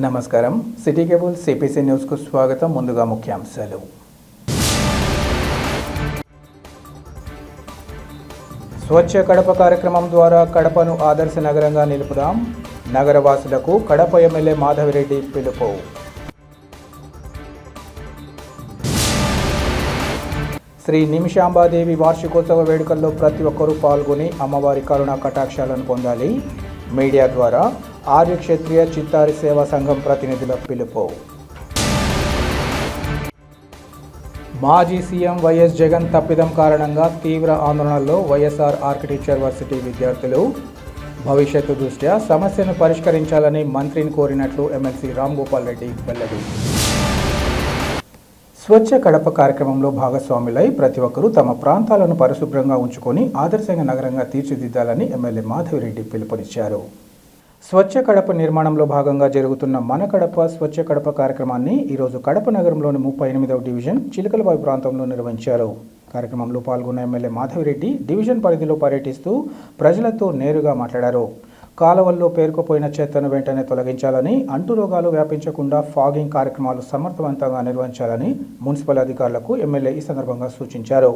నమస్కారం. City cable CPC న్యూస్కు స్వాగతం. ముందుగా ముఖ్యాంశాలు. స్వచ్ఛ కడప కార్యక్రమం ద్వారా కడపను ఆదర్శ నగరంగా నిలుపుదాం. నగరవాసులకు కడప ఎమ్మెల్యే మాధవిరెడ్డి పిలుపు. శ్రీ నిమిషాంబాదేవి వార్షికోత్సవ వేడుకల్లో ప్రతి ఒక్కరూ పాల్గొని అమ్మవారి కరుణా కటాక్షాలను పొందాలి. మీడియా ద్వారా ఆర్య క్షత్రియ చిత్తారి సేవా సంఘం ప్రతినిధుల పిలుపు. మాజీ సీఎం వైఎస్ జగన్ తప్పిదం కారణంగా తీవ్ర ఆందోళనలో వైఎస్ఆర్ ఆర్కిటెక్చర్ వర్సిటీ విద్యార్థులు. భవిష్యత్తు దృష్ట్యా సమస్యను పరిష్కరించాలని మంత్రిని కోరినట్లు ఎమ్మెల్సీ రాంగోపాల్ రెడ్డి వెల్లడి. స్వచ్ఛ కడప కార్యక్రమంలో భాగస్వాములై ప్రతి ఒక్కరూ తమ ప్రాంతాలను పరిశుభ్రంగా ఉంచుకొని ఆదర్శంగా నగరంగా తీర్చిదిద్దాలని ఎమ్మెల్యే మాధవిరెడ్డి పిలుపునిచ్చారు. స్వచ్ఛ కడప నిర్మాణంలో భాగంగా జరుగుతున్న మన కడప స్వచ్ఛ కడప కార్యక్రమాన్ని ఈరోజు కడప నగరంలోని 38వ డివిజన్ చిలకలబావి ప్రాంతంలో నిర్వహించారు. కార్యక్రమంలో పాల్గొన్న ఎమ్మెల్యే మాధవిరెడ్డి డివిజన్ పరిధిలో పర్యటిస్తూ ప్రజలతో నేరుగా మాట్లాడారు. కాలువల్లో పేరుకుపోయిన చెత్తను వెంటనే తొలగించాలని, అంటురోగాలు వ్యాపించకుండా ఫాగింగ్ కార్యక్రమాలు సమర్థవంతంగా నిర్వహించాలని మున్సిపల్ అధికారులకు ఎమ్మెల్యే ఈ సందర్భంగా సూచించారు.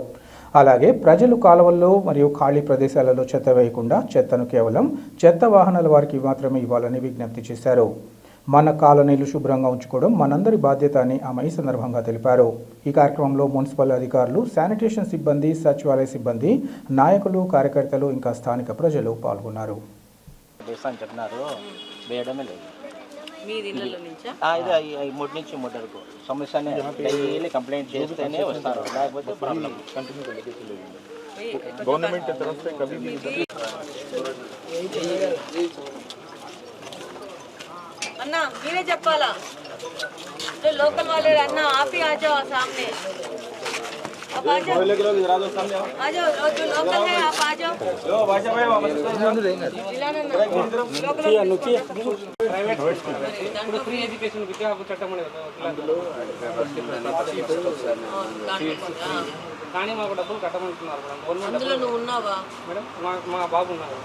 అలాగే ప్రజలు కాలువల్లో మరియు ఖాళీ ప్రదేశాలలో చెత్త వేయకుండా చెత్తను కేవలం చెత్త వాహనాల వారికి మాత్రమే ఇవ్వాలని విజ్ఞప్తి చేశారు. మన కాలనీలు శుభ్రంగా ఉంచుకోవడం మనందరి బాధ్యత అని ఆమె ఈ సందర్భంగా తెలిపారు. ఈ కార్యక్రమంలో మున్సిపల్ అధికారులు, శానిటేషన్ సిబ్బంది, సచివాలయ సిబ్బంది, నాయకులు, కార్యకర్తలు ఇంకా స్థానిక ప్రజలు పాల్గొన్నారు. మూడు నుంచి మూడు వరకు సమస్యనే డైలీ కంప్లైంట్ చేస్తేనే వస్తారు, లేకపోతే ప్రాబ్లం. గవర్నమెంట్ अन्ना मीरे చెప్పాలా जो लोकल वाले अन्ना आप ही आ जाओ सामने, आप आ जाओ, आ जाओ, जो लोकल है आप आ जाओ. ఫ్రీ ఎడ్యుకేషన్ విద్యా హక్కు చట్టం కానీ మాకు డబ్బులు కట్టమంటున్నారు అందులో నువ్వు ఉన్నావా మేడం? మా బాబు ఉన్నారు.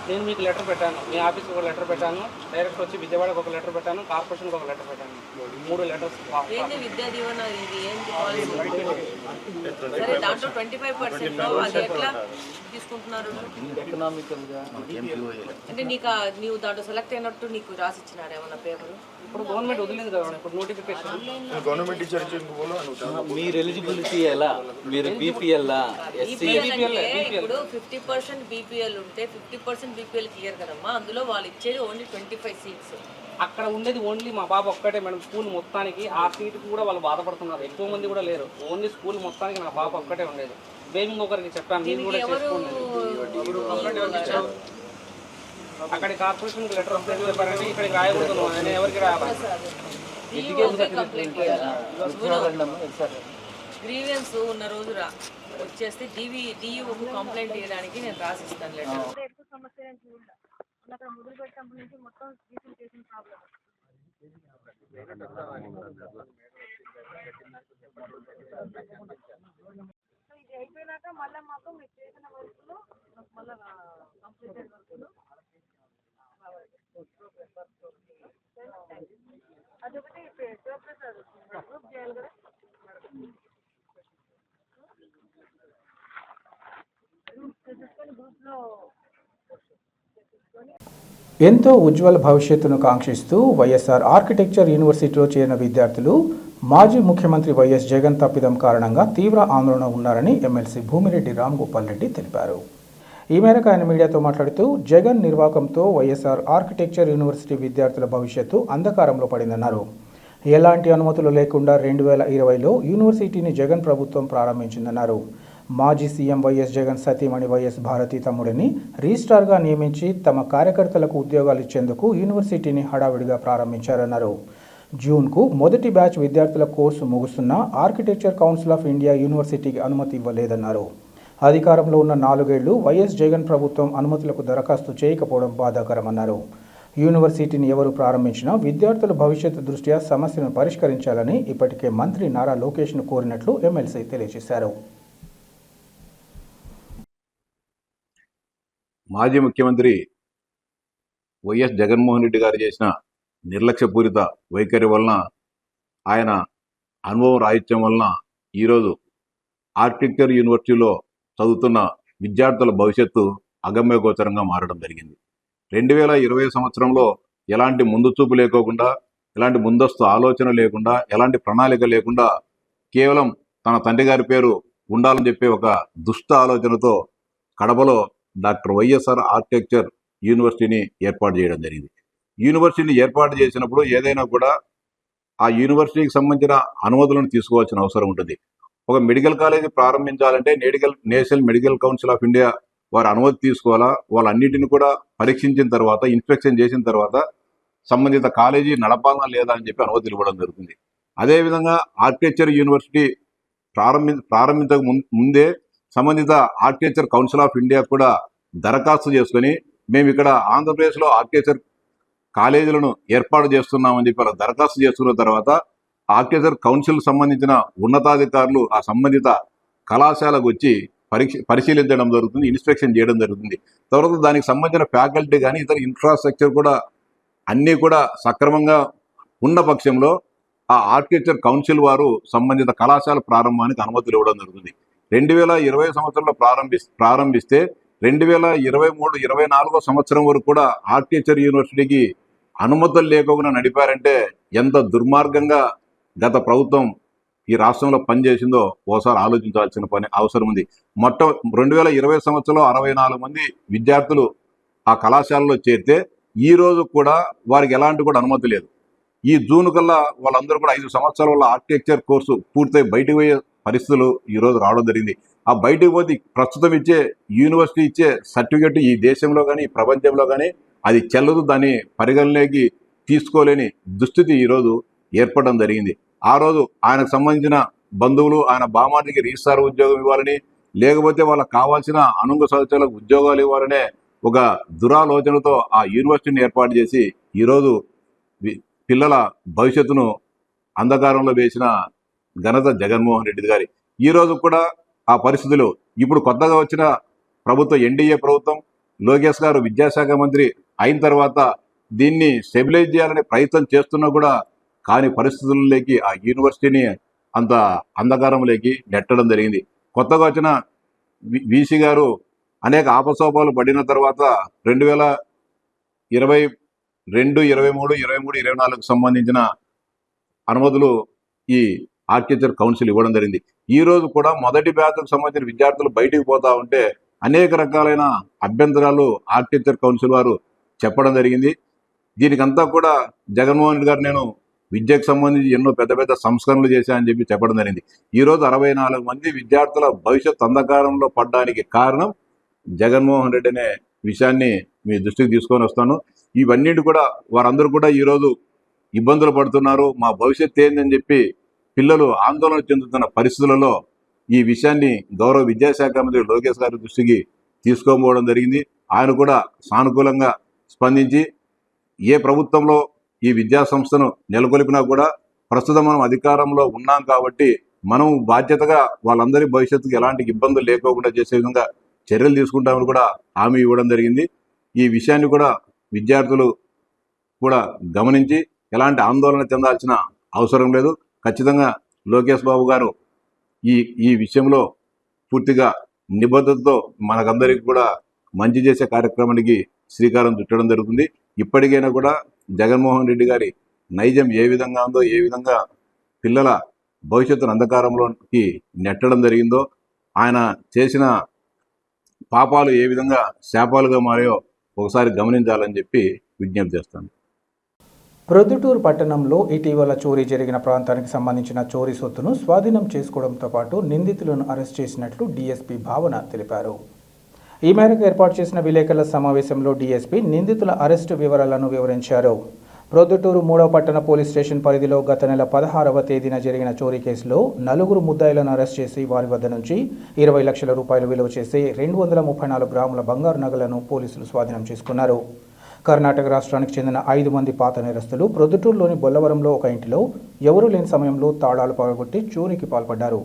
నేను మీకు లెటర్ పెట్టాను, మీ ఆఫీస్కి ఒక లెటర్ పెట్టాను, డైరెక్ట్ వచ్చి విజయవాడకు ఒక లెటర్ పెట్టాను, కార్పొరేషన్కి ఒక లెటర్ పెట్టాను. 3 లెటర్స్. ఏంటి విద్యా దీవెన ఇది ఏంటి పాలసీ? సరే దాంట్లో 25% అది ఎట్లా తీసుకుంటున్నారు? అంటే నీవు దాంట్లో సెలెక్ట్ అయినట్టు నీకు రాసి ఇచ్చినారు ఏమన్నా పేపర్? ఇప్పుడు గవర్నమెంట్ వదిలేదు కదా, ఇప్పుడు నోటిఫికేషన్ గవర్నమెంట్ టీచర్ మీరు ఎలిజిబిలిటీ ఎలా? మీరు బీపీఎల్ ఇప్పుడు 50% బీపీఎల్ ఉంటే 50% బీపీఎల్ క్లియర్ కదమ్మా. అందులో వాళ్ళు ఇచ్చేది ఓన్లీ 25 సీట్స్. అక్కడ ఉండేది ఓన్లీ మా బాబు ఒక్కటే మేడం. స్కూల్ మొత్తానికి ఆ సీటుకు కూడా వాళ్ళు బాధపడుతున్నారు, ఎక్కువ మంది కూడా లేరు. ఓన్లీ స్కూల్ మొత్తానికి నా బాబు ఒక్కటే ఉండేది. మేము ఒకరికి చెప్పాను, మీరు కూడా చేసుకోండి. అక్కడ కార్పొరేషన్ లెటర్ చెప్పారంటే ఇక్కడికి రాయకూడదు, నేను ఎవరికి రాయాలి? గ్రీవెన్స్ ఉన్న రోజు వచ్చేస్తే డిఈఓకు కంప్లైంట్ చేయడానికి నేను రాసిస్తాను లెటర్. ఎక్కువ సమస్య అక్కడ మొదలు పెట్టినప్పటి నుంచి మొత్తం చేసిన ప్రాబ్లం. ఇది అయిపోయినాక మళ్ళీ మాకు మీరు చేసిన వర్క్లు మళ్ళీ కంప్లీటెడ్ వర్క్లు అదొకటి ప్రోగ్రెస్ గ్రూప్ చేయాలి కదా. ఎంతో ఉజ్వల భవిష్యత్తును కాంక్షిస్తూ వైఎస్ఆర్ ఆర్కిటెక్చర్ యూనివర్సిటీలో చేరిన విద్యార్థులు మాజీ ముఖ్యమంత్రి వైఎస్ జగన్ తప్పిదం కారణంగా తీవ్ర ఆందోళన ఉన్నారని ఎమ్మెల్సీ భూమిరెడ్డి రాంగోపాల్ రెడ్డి తెలిపారు. ఈ మేరకు ఆయన మీడియాతో మాట్లాడుతూ జగన్ నిర్వాకంతో వైఎస్ఆర్ ఆర్కిటెక్చర్ యూనివర్సిటీ విద్యార్థుల భవిష్యత్తు అంధకారంలో పడిందన్నారు. ఎలాంటి అనుమతులు లేకుండా 2020లో యూనివర్సిటీని జగన్ ప్రభుత్వం ప్రారంభించిందన్నారు. మాజీ సీఎం వైఎస్ జగన్ సతీమణి వైఎస్ భారతి తమ్ముడిని రిజిస్ట్రార్గా నియమించి తమ కార్యకర్తలకు ఉద్యోగాలు ఇచ్చేందుకు యూనివర్సిటీని హడావిడిగా ప్రారంభించారన్నారు. జూన్కు మొదటి బ్యాచ్ విద్యార్థుల కోర్సు ముగుస్తున్న ఆర్కిటెక్చర్ కౌన్సిల్ ఆఫ్ ఇండియా యూనివర్సిటీకి అనుమతి ఇవ్వలేదన్నారు. అధికారంలో ఉన్న 4 ఏళ్లు వైఎస్ జగన్ ప్రభుత్వం అనుమతులకు దరఖాస్తు చేయకపోవడం బాధాకరమన్నారు. యూనివర్సిటీని ఎవరు ప్రారంభించినా విద్యార్థుల భవిష్యత్తు దృష్ట్యా సమస్యను పరిష్కరించాలని ఇప్పటికే మంత్రి నారా లోకేష్ను కోరినట్లు ఎమ్మెల్సీ తెలియజేశారు. మాజీ ముఖ్యమంత్రి వైఎస్ జగన్మోహన్ రెడ్డి గారు చేసిన నిర్లక్ష్యపూరిత వైఖరి వలన, ఆయన అనుభవం రాహిత్యం వలన ఈరోజు ఆర్కిటెక్చర్ యూనివర్సిటీలో చదువుతున్న విద్యార్థుల భవిష్యత్తు అగమ్యగోచరంగా మారడం జరిగింది. 2020 సంవత్సరంలో ఎలాంటి ముందు చూపు లేకోకుండా, ఎలాంటి ముందస్తు ఆలోచన లేకుండా, ఎలాంటి ప్రణాళిక లేకుండా కేవలం తన తండ్రి గారి పేరు ఉండాలని చెప్పే ఒక దుష్ట ఆలోచనతో కడపలో డాక్టర్ వైఎస్ఆర్ ఆర్కిటెక్చర్ యూనివర్సిటీని ఏర్పాటు చేయడం జరిగింది. యూనివర్సిటీని ఏర్పాటు చేసినప్పుడు ఏదైనా కూడా ఆ యూనివర్సిటీకి సంబంధించిన అనుమతులను తీసుకోవాల్సిన అవసరం ఉంటుంది. ఒక మెడికల్ కాలేజీ ప్రారంభించాలంటే national medical council of India వారి అనుమతి తీసుకోవాలా. వాళ్ళన్నిటిని కూడా పరీక్షించిన తర్వాత, ఇన్స్పెక్షన్ చేసిన తర్వాత సంబంధిత కాలేజీ నడపాలా లేదా అని చెప్పి అనుమతులు ఇవ్వడం జరుగుతుంది. అదేవిధంగా ఆర్కిటెక్చర్ యూనివర్సిటీ ప్రారంభించక ముందే సంబంధిత ఆర్కిటెక్చర్ కౌన్సిల్ ఆఫ్ ఇండియా కూడా దరఖాస్తు చేసుకొని, మేము ఇక్కడ ఆంధ్రప్రదేశ్లో ఆర్కిటెక్చర్ కాలేజీలను ఏర్పాటు చేస్తున్నామని చెప్పి అలా దరఖాస్తు చేసుకున్న తర్వాత ఆర్కిటెక్చర్ కౌన్సిల్ సంబంధించిన ఉన్నతాధికారులు ఆ సంబంధిత కళాశాలకు వచ్చి పరిశీలించడం జరుగుతుంది, ఇన్స్పెక్షన్ చేయడం జరుగుతుంది. తర్వాత దానికి సంబంధించిన ఫ్యాకల్టీ కానీ ఇతర ఇన్ఫ్రాస్ట్రక్చర్ కూడా అన్నీ కూడా సక్రమంగా ఉన్న పక్షంలో ఆ ఆర్కిటెక్చర్ కౌన్సిల్ వారు సంబంధిత కళాశాల ప్రారంభానికి అనుమతులు ఇవ్వడం జరుగుతుంది. 2020 సంవత్సరంలో ప్రారంభిస్తే 2023-24 సంవత్సరం వరకు కూడా ఆర్కిటెక్చర్ యూనివర్సిటీకి అనుమతులు లేకుండా నడిపారంటే ఎంత దుర్మార్గంగా గత ప్రభుత్వం ఈ రాష్ట్రంలో పనిచేసిందో ఓసారి ఆలోచించాల్సిన అవసరం ఉంది. 2020 సంవత్సరంలో 64 మంది విద్యార్థులు ఆ కళాశాలలో చేరితే ఈ రోజు కూడా వారికి ఎలాంటి కూడా అనుమతి లేదు. ఈ జూన్ కల్లా వాళ్ళందరూ కూడా 5 సంవత్సరాల వల్ల ఆర్కిటెక్చర్ కోర్సు పూర్తయి బయటకు పోయే పరిస్థితులు ఈరోజు రావడం జరిగింది. ఆ బయటకు పోతే ప్రస్తుతం ఇచ్చే యూనివర్సిటీ ఇచ్చే సర్టిఫికెట్ ఈ దేశంలో కానీ ప్రపంచంలో కానీ అది చెల్లదు, దాన్ని పరిగణలోకి తీసుకోలేని దుస్థితి ఈరోజు ఏర్పడడం జరిగింది. ఆ రోజు ఆయనకు సంబంధించిన బంధువులు ఆయన బామాటికి రిజిస్ట్రార్ ఉద్యోగం ఇవ్వాలని, లేకపోతే వాళ్ళకి కావాల్సిన అనుంగ సదస్సులకు ఉద్యోగాలు ఇవ్వాలనే ఒక దురాలోచనతో ఆ యూనివర్సిటీని ఏర్పాటు చేసి ఈరోజు పిల్లల భవిష్యత్తును అంధకారంలో వేసిన ఘనత జగన్మోహన్ రెడ్డి గారి. ఈరోజు కూడా ఆ పరిస్థితులు ఇప్పుడు కొత్తగా వచ్చిన ప్రభుత్వం, ఎన్డీఏ ప్రభుత్వం, లోకేష్ గారు విద్యాశాఖ మంత్రి అయిన తర్వాత దీన్ని స్టెబిలైజ్ చేయాలనే ప్రయత్నం చేస్తున్నా కూడా కాని పరిస్థితుల్లోకి ఆ యూనివర్సిటీని అంత అంధకారంలోకి నెట్టడం జరిగింది. కొత్తగా వచ్చిన వీసీ గారు అనేక ఆపసోపాలు పడిన తర్వాత 2022, 23, 24 సంబంధించిన అనుమతులు ఈ ఆర్కిటెక్చర్ కౌన్సిల్ ఇవ్వడం జరిగింది. ఈ రోజు కూడా మొదటి బ్యాచ్కు సంబంధించిన విద్యార్థులు బయటికి పోతా ఉంటే అనేక రకాలైన అభ్యంతరాలు ఆర్కిటెక్చర్ కౌన్సిల్ వారు చెప్పడం జరిగింది. దీనికంతా కూడా జగన్మోహన్ రెడ్డి గారు నేను విద్యకు సంబంధించి ఎన్నో పెద్ద పెద్ద సంస్కరణలు చేశానని చెప్పి చెప్పడం జరిగింది. ఈరోజు 64 మంది విద్యార్థుల భవిష్యత్ అంధకారంలో పడడానికి కారణం జగన్మోహన్ రెడ్డి అనే విషయాన్ని మీ దృష్టికి తీసుకొని వస్తాను. ఇవన్నిటి కూడా వారందరూ కూడా ఈరోజు ఇబ్బందులు పడుతున్నారు, మా భవిష్యత్ ఏందని చెప్పి పిల్లలు ఆందోళన చెందుతున్న పరిస్థితులలో ఈ విషయాన్ని గౌరవ విద్యాశాఖ మంత్రి లోకేష్ గారి దృష్టికి తీసుకోబోవడం జరిగింది. ఆయన కూడా సానుకూలంగా స్పందించి ఏ ప్రభుత్వంలో ఈ విద్యా సంస్థను నెలకొల్పినా కూడా ప్రస్తుతం మనం అధికారంలో ఉన్నాం కాబట్టి మనం బాధ్యతగా వాళ్ళందరి భవిష్యత్తుకు ఎలాంటి ఇబ్బందులు లేకోకుండా చేసే విధంగా చర్యలు తీసుకుంటామని కూడా హామీ ఇవ్వడం జరిగింది. ఈ విషయాన్ని కూడా విద్యార్థులు కూడా గమనించి ఎలాంటి ఆందోళన చెందాల్సిన అవసరం లేదు. ఖచ్చితంగా లోకేష్ బాబు గారు ఈ విషయంలో పూర్తిగా నిబద్ధతతో మనకందరికీ కూడా మంచి చేసే కార్యక్రమానికి శ్రీకారం చుట్టడం జరుగుతుంది. ఇప్పటికైనా కూడా జగన్మోహన్ రెడ్డి గారి నైజం ఏ విధంగా ఉందో, ఏ విధంగా పిల్లల భవిష్యత్తును అంధకారంలోకి నెట్టడం జరిగిందో, ఆయన చేసిన పాపాలు ఏ విధంగా శాపాలుగా మారాయో ఒకసారి గమనించాలని చెప్పి విజ్ఞప్తి చేస్తాను. ప్రొద్దుటూరు పట్టణంలో ఇటీవల చోరీ జరిగిన ప్రాంతానికి సంబంధించిన చోరీ సొత్తును స్వాధీనం చేసుకోవడంతో పాటు నిందితులను అరెస్ట్ చేసినట్లు డీఎస్పీ భావన తెలిపారు. ఈ మేరకు ఏర్పాటు చేసిన విలేకరుల సమావేశంలో డీఎస్పీ నిందితుల అరెస్టు వివరాలను వివరించారు. ప్రొద్దుటూరు 3వ పట్టణ పోలీస్ స్టేషన్ పరిధిలో గత నెల 16వ తేదీన జరిగిన చోరీ కేసులో 4 ముద్దాయిలను అరెస్ట్ చేసి వారి వద్ద నుంచి 20 లక్షల రూపాయలు విలువ చేసే 234 గ్రాముల బంగారు నగలను పోలీసులు స్వాధీనం చేసుకున్నారు. కర్ణాటక రాష్ట్రానికి చెందిన 5 మంది పాత నేరస్తులు ప్రొద్దుటూరులోని బొల్లవరంలో ఒక ఇంటిలో ఎవరూ లేని సమయంలో తాళాలు పగలగొట్టి చోరీకి పాల్పడ్డారు.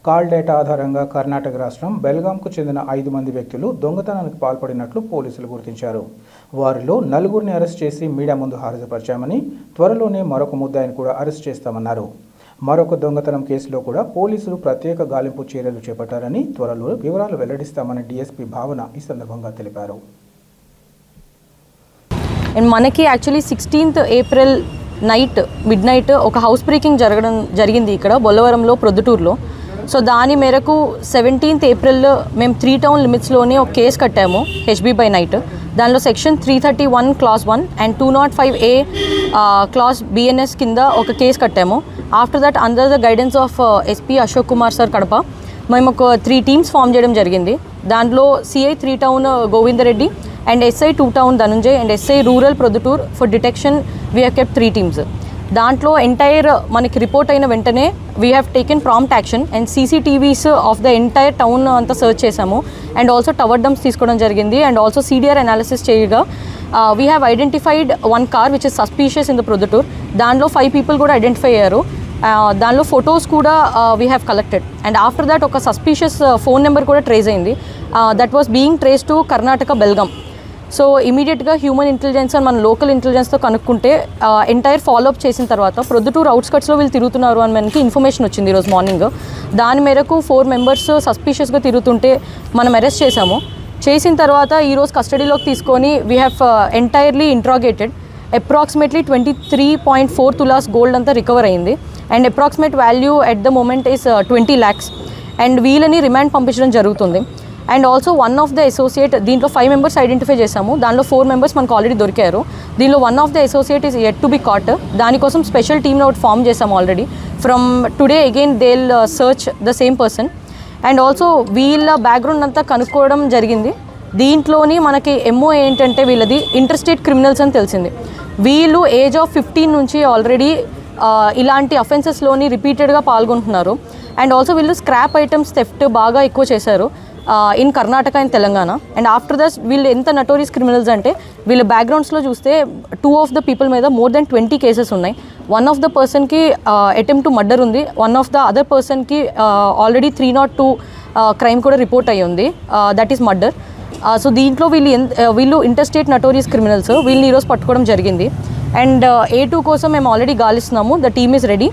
కాల్ డేటా ఆధారంగా కర్ణాటక రాష్ట్రం బెల్గాంకు చెందిన 5 మంది వ్యక్తులు దొంగతనానికి పాల్పడినట్లు పోలీసులు గుర్తించారు. వారిలో 4గురిని అరెస్ట్ చేసి మీడియా ముందు హాజరుపరిచామని, త్వరలోనే మరొక ముద్దాయిని కూడా అరెస్ట్ చేస్తామన్నారు. మరొక దొంగతనం కేసులో కూడా పోలీసులు ప్రత్యేక గాలింపు చర్యలు చేపట్టారని, త్వరలో వివరాలు వెల్లడిస్తామని డీఎస్పీ భావన ఈ సందర్భంగా తెలిపారు. అండ్ మనకి actually 16th April night mid night ఒక హౌస్ బ్రేకింగ్ జరిగింది ఇక్కడ బొల్లవరంలో ప్రొద్దుటూరులో. సో దాని మేరకు 17th April మేము 3 టౌన్ లిమిట్స్లోనే ఒక కేసు కట్టాము HB బై నైట్. దానిలో section 331 Clause 1 and 205A Clause BNS కింద ఒక కేసు కట్టాము. After that under the guidance of SP Ashok Kumar sir Kadapa మేము ఒక 3 టీమ్స్ ఫామ్ చేయడం జరిగింది. దాంట్లో CI 3 town Govindareddy and SI 2 town Dhanunjay and SI rural Proddatur for detection we have kept 3 teams. దాంట్లో entire మనకి రిపోర్ట్ అయిన వెంటనే we have taken prompt action and CCTVs of the entire town అంతా సర్చ్ చేసాము. అండ్ ఆల్సో టవర్ డంప్స్ తీసుకోవడం జరిగింది. And also CDR analysis చేయగా we have identified 1 car which is suspicious in the Proddatur. దానిలో 5 people కూడా identify అయ్యారు. దానిలో photos కూడా we have collected. And after that ఒక సస్పీషియస్ ఫోన్ నెంబర్ కూడా ట్రేస్ అయింది. That was being trace to Karnataka Belgaum. So ఇమీడియట్గా హ్యూమన్ ఇంటెలిజెన్స్ అని మన లోకల్ ఇంటెలిజెన్స్తో కనుక్కుంటే ఎంటైర్ ఫాలోఅప్ చేసిన తర్వాత ప్రొద్దుటూరు అవుట్స్కట్స్లో వీళ్ళు తిరుగుతున్నారు అని మనకి ఇన్ఫర్మేషన్ వచ్చింది ఈరోజు మార్నింగ్. దాని మేరకు 4 మెంబర్స్ సస్పీషియస్గా తిరుగుతుంటే మనం అరెస్ట్ చేశాము. చేసిన తర్వాత ఈరోజు కస్టడీలోకి తీసుకొని we have entirely interrogated. Approximately 23.4 tolas gold అంతా రికవర్ అయింది. And approximate value at the moment is 20 lakhs. And వీళ్ళని రిమాండ్ పంపించడం జరుగుతుంది. And also 1 of the associate దీంట్లో 5 మెంబర్స్ ఐడెంటిఫై చేశాము. దానిలో 4 మెంబర్స్ మనకు ఆల్రెడీ దొరికారు. దీనిలో 1 of the associate is yet to be caught. దానికోసం స్పెషల్ టీమ్ని ఒకటి ఫామ్ చేసాము already. From today again they will search the same person. And also వీళ్ళ బ్యాక్గ్రౌండ్ అంతా కనుక్కోవడం జరిగింది. దీంట్లోని మనకి MO ఏంటంటే వీళ్ళది ఇంటర్స్టేట్ క్రిమినల్స్ అని తెలిసింది. వీళ్ళు ఏజ్ ఆఫ్ 15 నుంచి ఆల్రెడీ ఇలాంటి అఫెన్సెస్లోని రిపీటెడ్గా పాల్గొంటున్నారు. అండ్ ఆల్సో వీళ్ళు స్క్రాప్ ఐటమ్స్ థెఫ్ట్ బాగా ఎక్కువ చేశారు in Karnataka and Telangana. And after that వీళ్ళు ఎంత నటోరియస్ క్రిమినల్స్ అంటే వీళ్ళ బ్యాక్గ్రౌండ్స్లో చూస్తే 2 of the people మీద more than 20 కేసెస్ ఉన్నాయి. 1 of the personకి అటెంప్ట్ టు మర్డర్ ఉంది. 1 of the other personకి ఆల్రెడీ 302 క్రైమ్ కూడా రిపోర్ట్ అయ్యి ఉంది. That is murder. సో దీంట్లో వీళ్ళు ఇంటర్స్టేట్ నటోరియస్ క్రిమినల్స్. వీళ్ళని ఈరోజు పట్టుకోవడం జరిగింది. అండ్ A2 కోసం మేము ఆల్రెడీ గాలిస్తున్నాము. The team is ready.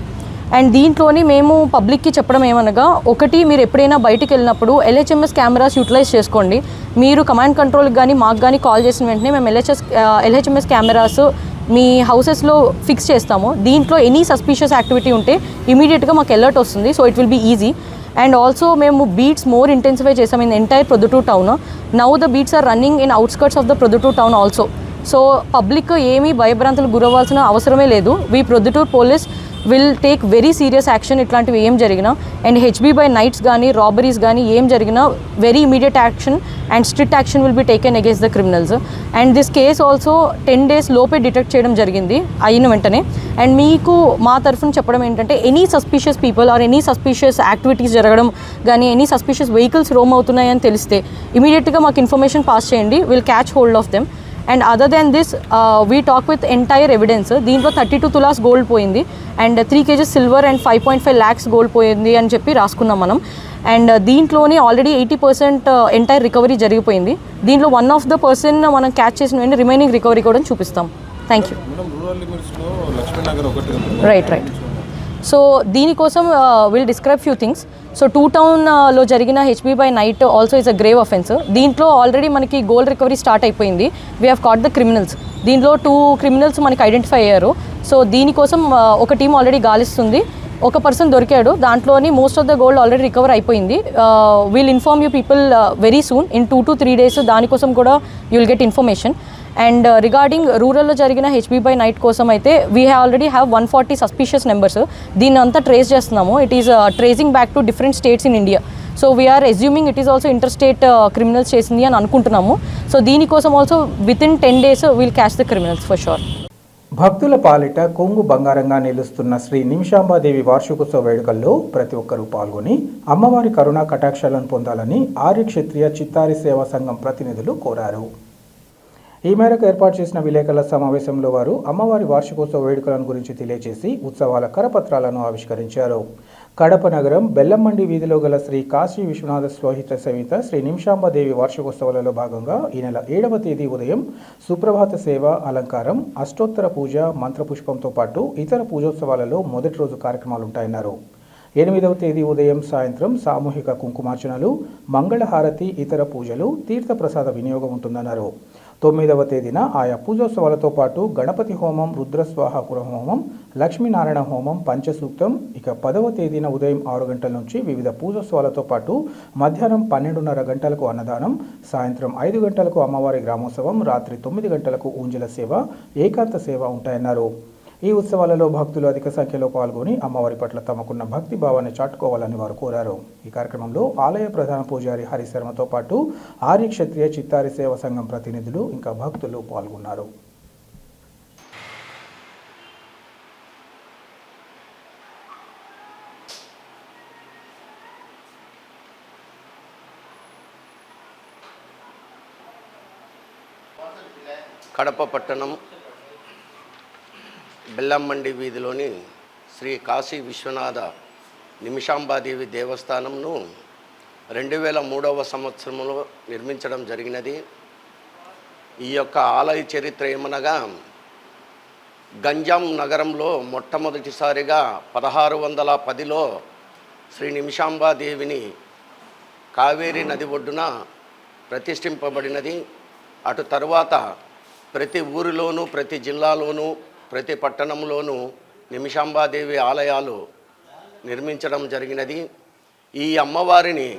And దీంట్లోని మేము పబ్లిక్కి చెప్పడం ఏమనగా, ఒకటి మీరు ఎప్పుడైనా బయటికి వెళ్ళినప్పుడు LHMS కెమెరాస్ యూటిలైజ్ చేసుకోండి. మీరు కమాండ్ కంట్రోల్కి కానీ మాకు కానీ కాల్ చేసిన వెంటనే మేము LHMS కెమెరాస్ మీ హౌసెస్లో ఫిక్స్ చేస్తాము. దీంట్లో ఎనీ సస్పీషియస్ యాక్టివిటీ ఉంటే ఇమీడియట్గా మాకు అలర్ట్ వస్తుంది. So it will be easy. And also మేము బీట్స్ మోర్ ఇంటెన్సిఫై చేసాం in entire Proddatur town. Now the beats are running in outskirts of the Proddatur town also. So public ఏమీ భయభ్రాంతులకు గురవ్వాల్సిన అవసరమే లేదు. We Proddatur police will take very serious action ఇట్లాంటివి ఏం జరిగినా. అండ్ HB బై నైట్స్ కానీ రాబరీస్ కానీ ఏం జరిగినా very immediate action and strict action will be taken against the criminals. And this case also 10 days లోపే డిటెక్ట్ చేయడం జరిగింది అయిన వెంటనే. అండ్ మీకు మా తరఫున చెప్పడం ఏంటంటే any suspicious people or any suspicious activities జరగడం కానీ ఎనీ సస్పీషియస్ వెహికల్స్ రోమ్ అవుతున్నాయని తెలిస్తే ఇమీడియట్గా మాకు ఇన్ఫర్మేషన్ పాస్ చేయండి. Will catch hold of them. And other then this we talk with entire evidence. దీంట్లో 32 తులాస్ గోల్డ్ పోయింది and 3 kgs silver and 5.5 lakhs gold పోయింది అని చెప్పి రాసుకున్నాం మనం. అండ్ దీంట్లోనే ఆల్రెడీ 80% ఎంటైర్ రికవరీ జరిగిపోయింది. దీంట్లో 1 of the person మనం క్యాచ్ చేసిన వెంటనే రిమైనింగ్ రికవరీ కూడా చూపిస్తాం. Thank you. రైట్. సో దీనికోసం will describe few things. So 2 టౌన్లో జరిగిన HB by night also is a grave offence. దీంట్లో ఆల్రెడీ మనకి గోల్డ్ రికవరీ స్టార్ట్ అయిపోయింది. We have caught the criminals. దీంట్లో 2 criminals మనకి ఐడెంటిఫై అయ్యారు. సో దీనికోసం ఒక టీం ఆల్రెడీ గాలిస్తుంది. ఒక పర్సన్ దొరికాడు. దాంట్లోని most of the gold already recover అయిపోయింది. Will inform you people very soon in 2 to 3 days. దానికోసం కూడా you will get information. And regarding రూరల్లో జరిగిన HB బై నైట్ కోసం అయితే we already have 140 suspicious numbers. దీన్ని అంతా ట్రేస్ చేస్తున్నాము. It is tracing back to different states in India. So we're assuming it is also interstate criminals చేసింది అని అనుకుంటున్నాము. సో దీనికోసం also within 10 days will catch the criminals for sure. భక్తుల పాలిట కొంగు బంగారంగా నిలుస్తున్న శ్రీ నిమిషాంబాదేవి వార్షికోత్సవ వేడుకల్లో ప్రతి ఒక్కరూ పాల్గొని అమ్మవారి కరుణా కటాక్షాలను పొందాలని ఆర్య క్షత్రియ చిత్తారి సేవా సంఘం ప్రతినిధులు కోరారు. ఈ మేరకు ఏర్పాటు చేసిన విలేకరుల సమావేశంలో వారు అమ్మవారి వార్షికోత్సవ వేడుకలను గురించి తెలియజేసి ఉత్సవాల కరపత్రాలను ఆవిష్కరించారు. కడప నగరం బెల్లంమండి వీధిలో గల శ్రీ కాశీ విశ్వనాథ స్వహిత సవిత శ్రీ నిమిషాంబదేవి వార్షికోత్సవాలలో భాగంగా ఈ నెల 7వ తేదీ ఉదయం సుప్రభాత సేవ, అలంకారం, అష్టోత్తర పూజ, మంత్రపుష్పంతో పాటు ఇతర పూజోత్సవాలలో మొదటి రోజు కార్యక్రమాలుంటాయన్నారు. 8వ తేదీ ఉదయం సాయంత్రం సామూహిక కుంకుమార్చనలు, మంగళహారతి, ఇతర పూజలు, తీర్థప్రసాద వినియోగం ఉంటుందన్నారు. 9వ తేదీన ఆయా పూజోత్సవాలతో పాటు గణపతి హోమం, రుద్రస్వాహ హోమం, లక్ష్మీనారాయణ హోమం, పంచసూక్తం. ఇక 10వ తేదీన ఉదయం 6 గంటల నుంచి వివిధ పూజోత్సవాలతో పాటు మధ్యాహ్నం 12:30 గంటలకు అన్నదానం, సాయంత్రం 5 గంటలకు అమ్మవారి గ్రామోత్సవం, రాత్రి 9 గంటలకు ఊంజల సేవ, ఏకాంత సేవ ఉంటాయన్నారు. ఈ ఉత్సవాలలో భక్తులు అధిక సంఖ్యలో పాల్గొని అమ్మవారి పట్ల తమకున్న భక్తి భావాన్ని చాటుకోవాలని వారు కోరారు. ఈ కార్యక్రమంలో ఆలయ ప్రధాన పూజారి హరిశర్మతో పాటు ఆర్య క్షత్రియ చిత్తారి సేవా సంఘం ప్రతినిధులు ఇంకా భక్తులు పాల్గొన్నారు. కడప పట్టణం బెల్లంమండి వీధిలోని శ్రీ కాశీ విశ్వనాథ నిమిషాంబాదేవి దేవస్థానంను 2003వ సంవత్సరంలో నిర్మించడం జరిగినది. ఈ యొక్క ఆలయ చరిత్ర ఏమనగా గంజాం నగరంలో మొట్టమొదటిసారిగా 1610లో శ్రీ నిమిషాంబాదేవిని కావేరీ నది ఒడ్డున ప్రతిష్ఠింపబడినది. అటు తర్వాత ప్రతి ఊరిలోనూ, ప్రతి జిల్లాలోనూ, ప్రతి పట్టణంలోనూ నిమిషాంబాదేవి ఆలయాలు నిర్మించడం జరిగినది. ఈ అమ్మవారిని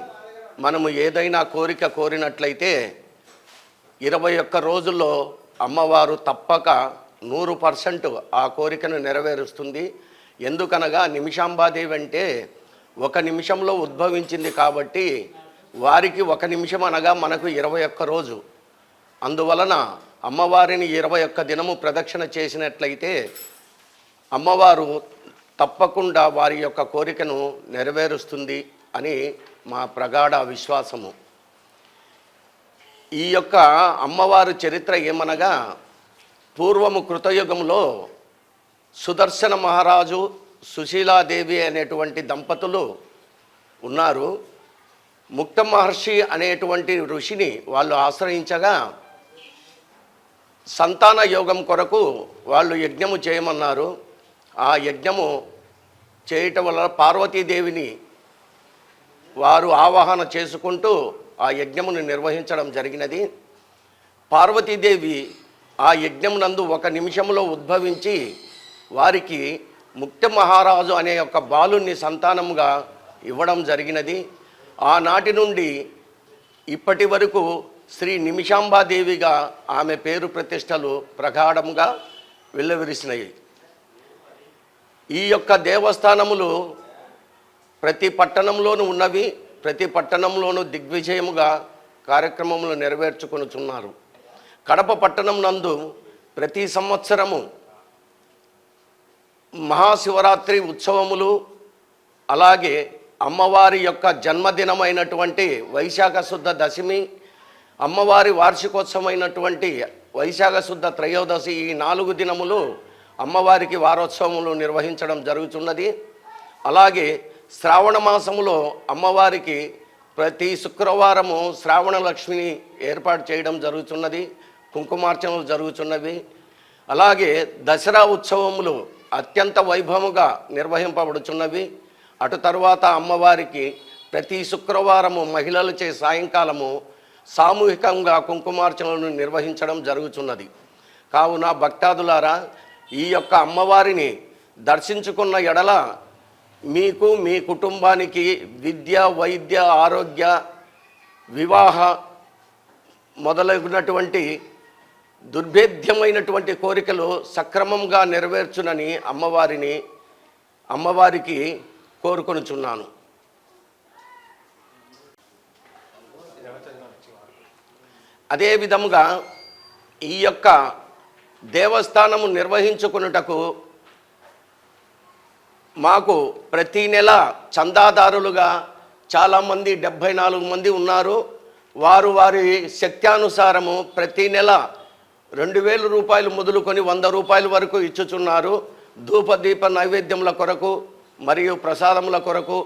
మనము ఏదైనా కోరిక కోరినట్లయితే 21 రోజుల్లో అమ్మవారు తప్పక 100% ఆ కోరికను నెరవేరుస్తుంది. ఎందుకనగా నిమిషాంబాదేవి అంటే 1 నిమిషంలో ఉద్భవించింది కాబట్టి వారికి 1 నిమిషం అనగా మనకు 21 రోజు. అందువలన అమ్మవారిని 21 దినము ప్రదక్షిణ చేసినట్లయితే అమ్మవారు తప్పకుండా వారి యొక్క కోరికను నెరవేరుస్తుంది అని మా ప్రగాఢ విశ్వాసము. ఈ యొక్క అమ్మవారి చరిత్ర ఏమనగా పూర్వము కృతయుగంలో సుదర్శన మహారాజు, సుశీలాదేవి అనేటువంటి దంపతులు ఉన్నారు. ముక్త మహర్షి అనేటువంటి ఋషిని వాళ్ళు ఆశ్రయించగా సంతాన యోగం కొరకు వాళ్ళు యజ్ఞము చేయమన్నారు. ఆ యజ్ఞము చేయటం వల్ల పార్వతీదేవిని వారు ఆవాహన చేసుకుంటూ ఆ యజ్ఞమును నిర్వహించడం జరిగినది. పార్వతీదేవి ఆ యజ్ఞం నందు 1 నిమిషంలో ఉద్భవించి వారికి ముక్త మహారాజు అనే ఒక బాలుని సంతానముగా ఇవ్వడం జరిగినది. ఆనాటి నుండి ఇప్పటి వరకు శ్రీ నిమిషాంబాదేవిగా ఆమె పేరు ప్రతిష్టలు ప్రగాఢంగా వెల్లవిరిసినాయి. ఈ యొక్క దేవస్థానములు ప్రతి పట్టణంలోనూ ఉన్నవి. ప్రతి పట్టణంలోనూ దిగ్విజయముగా కార్యక్రమములు నెరవేర్చుకొనుచున్నారు. కడప పట్టణం నందు ప్రతి సంవత్సరము మహాశివరాత్రి ఉత్సవములు, అలాగే అమ్మవారి యొక్క జన్మదినమైనటువంటి వైశాఖ శుద్ధ దశమి, అమ్మవారి వార్షికోత్సవమైనటువంటి వైశాఖ శుద్ధ త్రయోదశి, ఈ 4 దినములు అమ్మవారికి వారోత్సవములు నిర్వహించడం జరుగుతున్నది. అలాగే శ్రావణ మాసములో అమ్మవారికి ప్రతి శుక్రవారము శ్రావణ లక్ష్మిని ఏర్పాటు చేయడం జరుగుతున్నది. కుంకుమార్చనలు జరుగుతున్నవి. అలాగే దసరా ఉత్సవములు అత్యంత వైభవముగా నిర్వహింపబడుచున్నవి. అటు తర్వాత అమ్మవారికి ప్రతి శుక్రవారము మహిళలచే సాయంకాలము సామూహికంగా కుంకుమార్చనలను నిర్వహించడం జరుగుతున్నది. కావున భక్తాదులారా, ఈ యొక్క అమ్మవారిని దర్శించుకున్న ఎడల మీకు, మీ కుటుంబానికి విద్య, వైద్య, ఆరోగ్య, వివాహ మొదలైనటువంటి దుర్భేద్యమైనటువంటి కోరికలు సక్రమంగా నెరవేర్చునని అమ్మవారికి కోరుకొనుచున్నాను. అదే విధముగా ఈ యొక్క దేవస్థానము నిర్వహించుకొనుటకు మాకు ప్రతి నెల చందాదారులుగా చాలామంది 74 మంది ఉన్నారు. వారు వారి శక్త్యానుసారము ప్రతి నెల 2,000 రూపాయలు మొదలుకొని 100 రూపాయల వరకు ఇచ్చుచున్నారు. ధూపదీప నైవేద్యముల కొరకు మరియు ప్రసాదముల కొరకు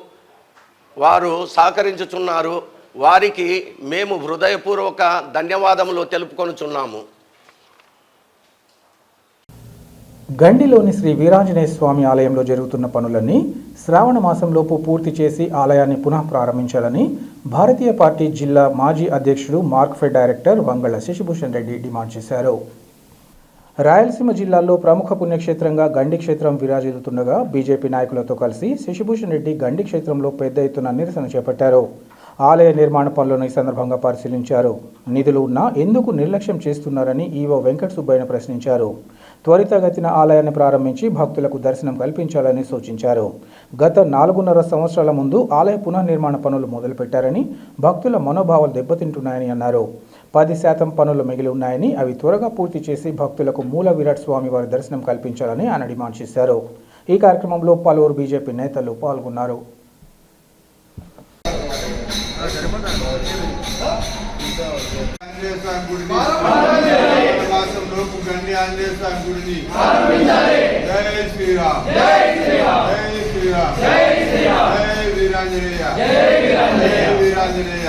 వారు సహకరించుచున్నారు. వారికి మేము హృదయపూర్వక ధన్యవాదములు తెలుపుకొనుచున్నాము. గండిలోని శ్రీ వీరాంజనేయ స్వామి ఆలయంలో జరుగుతున్న పనులన్నీ శ్రావణ మాసంలోపు పూర్తి చేసి ఆలయాన్ని పునః ప్రారంభించాలని భారతీయ పార్టీ జిల్లా మాజీ అధ్యక్షుడు మార్క్ఫెడ్ డైరెక్టర్ వంగళ్ల శశిభూషణ్ రెడ్డి డిమాండ్ చేశారు. రాయలసీమ జిల్లాలో ప్రముఖ పుణ్యక్షేత్రంగా గండి క్షేత్రం విరాజిల్లుతుండగా బీజేపీ నాయకులతో కలిసి శశిభూషణ్ రెడ్డి గండి క్షేత్రంలో పెద్ద ఎత్తున నిరసన చేపట్టారు. ఆలయ నిర్మాణ పనులను ఈ సందర్భంగా పరిశీలించారు. నిధులు ఉన్నా ఎందుకు నిర్లక్ష్యం చేస్తున్నారని ఈవో వెంకట సుబ్బయ్యను ప్రశ్నించారు. త్వరితగతిన ఆలయాన్ని ప్రారంభించి భక్తులకు దర్శనం కల్పించాలని సూచించారు. గత 4.5 సంవత్సరాల ముందు ఆలయ పునర్నిర్మాణ పనులు మొదలుపెట్టారని, భక్తుల మనోభావాలు దెబ్బతింటున్నాయని అన్నారు. 10% పనులు మిగిలి ఉన్నాయని, అవి త్వరగా పూర్తి చేసి భక్తులకు మూల విరాట్ స్వామి వారి దర్శనం కల్పించాలని ఆయన డిమాండ్ చేశారు. ఈ కార్యక్రమంలో పలువురు బీజేపీ నేతలు పాల్గొన్నారు. గండి ఆంజనేయ స్వామి గుడిని జై శ్రీరామ్, జై శ్రీరామ్, జై శ్రీరామ్, జై శ్రీరామ్, జై వీరాంజనేయ, జై వీరాంజనేయ.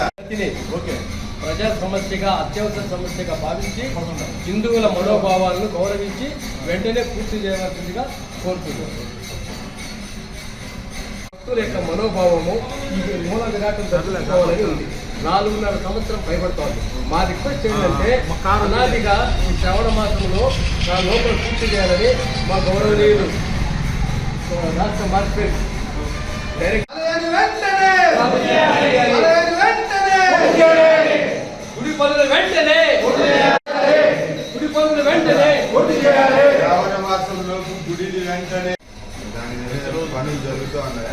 ప్రజా సమస్యగా అత్యవసర సమస్యగా భావించి హిందువుల మనోభావాలను గౌరవించి వెంటనే పూర్తి చేయవలసిందిగా కోరుతున్నాను. భక్తుల యొక్క మనోభావము ఈ మూల విరాటం దర్శించుకోవాలని ఉంది. 4.5 సంవత్సరం భయపడుతోంది. మా రిక్వెస్ట్ ఏంటంటే అనాదిగా ఈ శ్రావణ మాసంలో నా లోపల పూర్తి చేయాలని మా గౌరవనీయులు రాష్ట్ర మార్కెట్ డైరెక్టర్ గుడి పనులు వెంటనే శ్రావణ మాసంలోపు గుడిని వెంటనే పనులు జరుగుతూ ఉన్నాయి.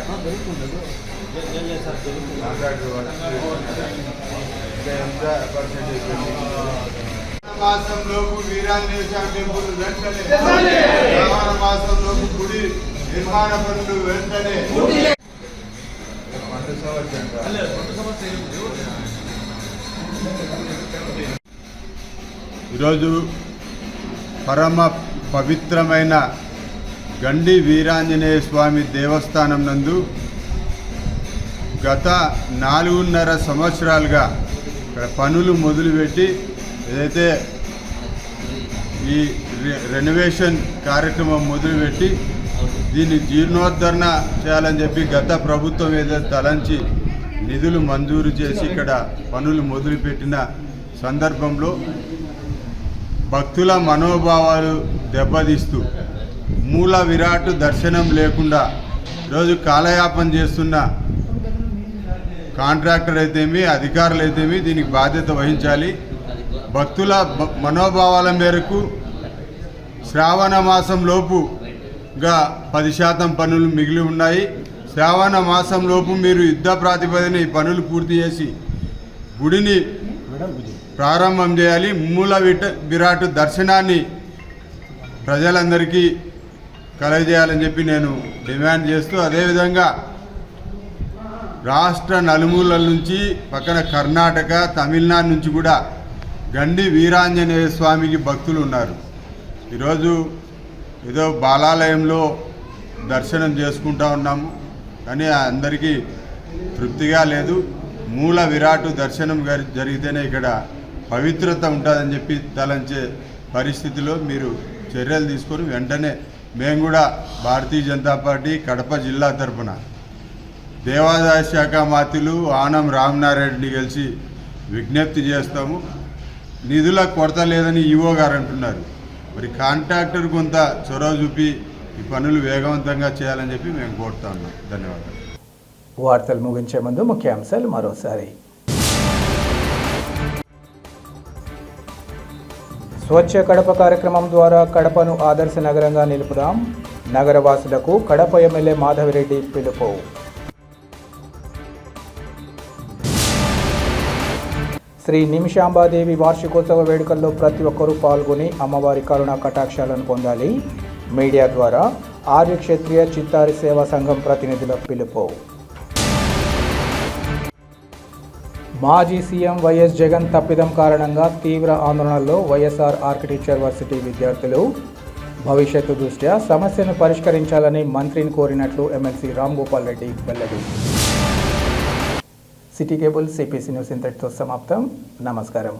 మాసంలోపు వీరాంజనేయ స్వామి టెంపుల్ వెంటనే, శ్రావణ మాసంలోపు గుడి నిర్మాణ పనులు వెంటనే. ఈరోజు పరమ పవిత్రమైన గండి వీరాంజనేయ స్వామి దేవస్థానం నందు గత 4.5 సంవత్సరాలుగా ఇక్కడ పనులు మొదలుపెట్టి ఏదైతే ఈ రెనోవేషన్ కార్యక్రమం మొదలుపెట్టి దీన్ని జీర్ణోద్ధరణ చేయాలని చెప్పి గత ప్రభుత్వం ఏదైతే తలంచి నిధులు మంజూరు చేసి ఇక్కడ పనులు మొదలుపెట్టిన సందర్భంలో భక్తుల మనోభావాలు దెబ్బతీస్తూ మూల విరాట్ దర్శనం లేకుండా ఈరోజు కాలయాపన చేస్తున్న కాంట్రాక్టర్ అయితేమి అధికారులు అయితేమి దీనికి బాధ్యత వహించాలి. భక్తుల మనోభావాల మేరకు శ్రావణ మాసం లోపుగా 10% పనులు మిగిలి ఉన్నాయి. శ్రావణ మాసం లోపు మీరు యుద్ధ ప్రాతిపదికన ఈ పనులు పూర్తి చేసి గుడిని ప్రారంభం చేయాలి. మూల విరాట్ దర్శనాన్ని ప్రజలందరికీ కలగజేయాలని చెప్పి నేను డిమాండ్ చేస్తూ, అదేవిధంగా రాష్ట్ర నలుమూలల నుంచి పక్కన కర్ణాటక, తమిళనాడు నుంచి కూడా గండి వీరాంజనేయ స్వామికి భక్తులు ఉన్నారు. ఈరోజు ఏదో బాలాలయంలో దర్శనం చేసుకుంటూ ఉన్నాము, కానీ అందరికీ తృప్తిగా లేదు. మూల విరాట్ దర్శనం జరిగితేనే ఇక్కడ పవిత్రత ఉంటుందని చెప్పి తలంచే పరిస్థితిలో మీరు చర్యలు తీసుకొని వెంటనే మేము కూడా భారతీయ జనతా పార్టీ కడప జిల్లా తరఫున దేవాదాయ శాఖ మంత్రులు ఆనం రామనారాయణని కలిసి విజ్ఞప్తి చేస్తాము. నిధుల కొరత లేదని ఈవో గారు అంటున్నారు. మరి కాంట్రాక్టర్ కొంత చొరవ చూపి ఈ పనులు వేగవంతంగా చేయాలని చెప్పి మేము కోరుతా ఉన్నాం. ధన్యవాదాలు. వార్తలు ముగించే ముందు ముఖ్యాంశాలు మరోసారి. స్వచ్ఛ కడప కార్యక్రమం ద్వారా కడపను ఆదర్శ నగరంగా నిలుపుదాం. నగరవాసులకు కడప ఎమ్మెల్యే మాధవిరెడ్డి పిలుపు. శ్రీ నిమిషాంబాదేవి వార్షికోత్సవ వేడుకల్లో ప్రతి ఒక్కరూ పాల్గొని అమ్మవారి కరుణా కటాక్షాలను పొందాలి. మీడియా ద్వారా ఆర్య క్షత్రియ చిత్తారి సేవా సంఘం ప్రతినిధుల పిలుపు. మాజీ సీఎం వైఎస్ జగన్ తప్పిదం కారణంగా తీవ్ర ఆందోళనలో వైఎస్ఆర్ ఆర్కిటెక్చర్ వర్సిటీ విద్యార్థులు. భవిష్యత్తు దృష్ట్యా సమస్యను పరిష్కరించాలని మంత్రిని కోరినట్లు ఎమ్మెల్సీ రామ్ గోపాల్ రెడ్డి వెల్లడి. సిటీ కేబుల్ సిపిసి న్యూస్ ఇంతటితో సమాప్తం. నమస్కారం.